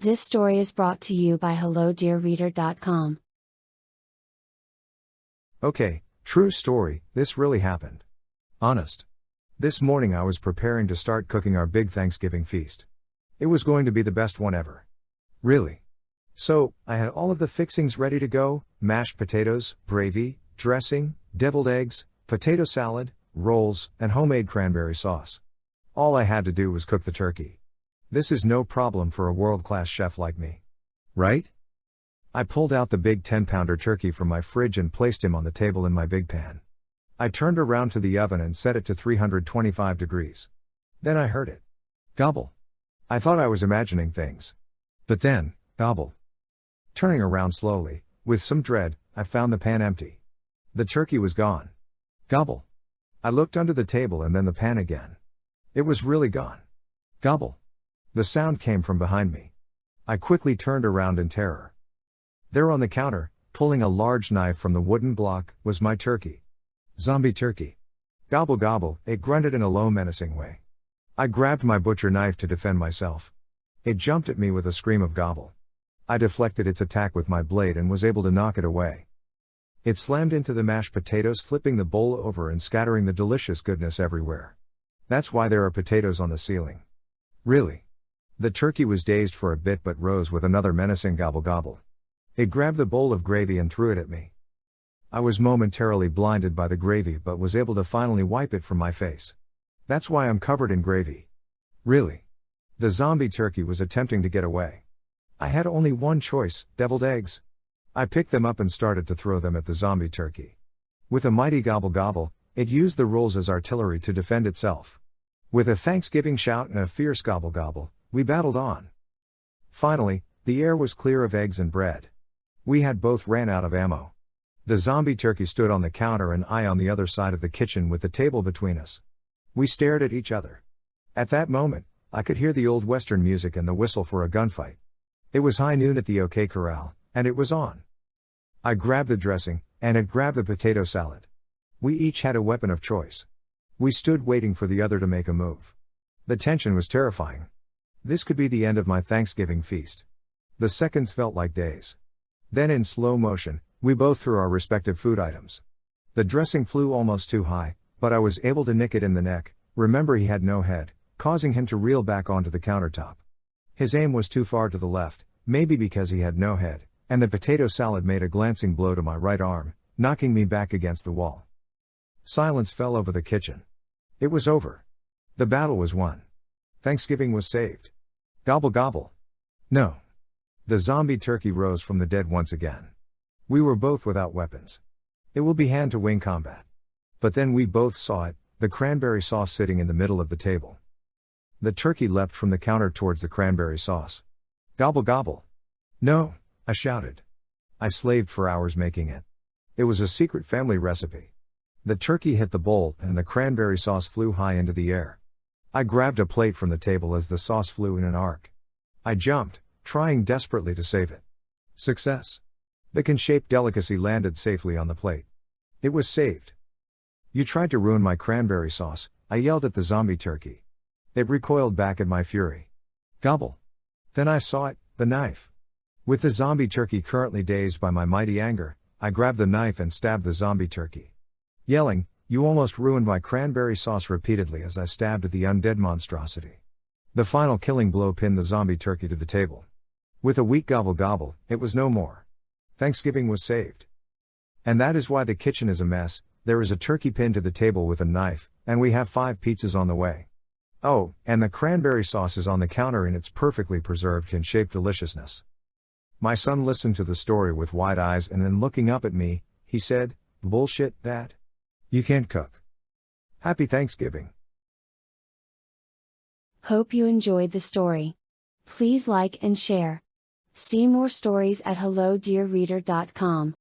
This story is brought to you by HelloDearReader.com. Okay, true story, this really happened. Honest. This morning I was preparing to start cooking our big Thanksgiving feast. It was going to be the best one ever. Really. So, I had all of the fixings ready to go: mashed potatoes, gravy, dressing, deviled eggs, potato salad, rolls, and homemade cranberry sauce. All I had to do was cook the turkey. This is no problem for a world-class chef like me. Right? I pulled out the big 10-pounder turkey from my fridge and placed him on the table in my big pan. I turned around to the oven and set it to 325 degrees. Then I heard it. Gobble. I thought I was imagining things. But then, gobble. Turning around slowly, with some dread, I found the pan empty. The turkey was gone. Gobble. I looked under the table and then the pan again. It was really gone. Gobble. The sound came from behind me. I quickly turned around in terror. There on the counter, pulling a large knife from the wooden block, was my turkey. Zombie turkey. Gobble gobble, it grunted in a low menacing way. I grabbed my butcher knife to defend myself. It jumped at me with a scream of gobble. I deflected its attack with my blade and was able to knock it away. It slammed into the mashed potatoes, flipping the bowl over and scattering the delicious goodness everywhere. That's why there are potatoes on the ceiling. Really. The turkey was dazed for a bit but rose with another menacing gobble gobble. It grabbed the bowl of gravy and threw it at me. I was momentarily blinded by the gravy but was able to finally wipe it from my face. That's why I'm covered in gravy. Really. The zombie turkey was attempting to get away. I had only one choice: deviled eggs. I picked them up and started to throw them at the zombie turkey. With a mighty gobble gobble, it used the rolls as artillery to defend itself. With a Thanksgiving shout and a fierce gobble gobble, we battled on. Finally, the air was clear of eggs and bread. We had both ran out of ammo. The zombie turkey stood on the counter and I on the other side of the kitchen with the table between us. We stared at each other. At that moment, I could hear the old Western music and the whistle for a gunfight. It was high noon at the OK Corral, and it was on. I grabbed the dressing, and it grabbed the potato salad. We each had a weapon of choice. We stood waiting for the other to make a move. The tension was terrifying. This could be the end of my Thanksgiving feast. The seconds felt like days. Then in slow motion, we both threw our respective food items. The dressing flew almost too high, but I was able to nick it in the neck. Remember, he had no head, causing him to reel back onto the countertop. His aim was too far to the left, maybe because he had no head, and the potato salad made a glancing blow to my right arm, knocking me back against the wall. Silence fell over the kitchen. It was over. The battle was won. Thanksgiving was saved. Gobble gobble. No. The zombie turkey rose from the dead once again. We were both without weapons. It will be hand-to-wing combat. But then we both saw it, the cranberry sauce sitting in the middle of the table. The turkey leapt from the counter towards the cranberry sauce. Gobble gobble. No, I shouted. I slaved for hours making it. It was a secret family recipe. The turkey hit the bowl and the cranberry sauce flew high into the air. I grabbed a plate from the table as the sauce flew in an arc. I jumped, trying desperately to save it. Success. The can-shaped delicacy landed safely on the plate. It was saved. You tried to ruin my cranberry sauce, I yelled at the zombie turkey. It recoiled back at my fury. Gobble. Then I saw it, the knife. With the zombie turkey currently dazed by my mighty anger, I grabbed the knife and stabbed the zombie turkey. Yelling, "You almost ruined my cranberry sauce," repeatedly as I stabbed at the undead monstrosity. The final killing blow pinned the zombie turkey to the table. With a weak gobble gobble, it was no more. Thanksgiving was saved. And that is why the kitchen is a mess. There is a turkey pinned to the table with a knife, and we have 5 pizzas on the way. Oh, and the cranberry sauce is on the counter in its perfectly preserved can-shaped deliciousness. My son listened to the story with wide eyes and then looking up at me, he said, "Bullshit, Dad. You can't cook. Happy Thanksgiving." Hope you enjoyed the story. Please like and share. See more stories at HelloDearReader.com.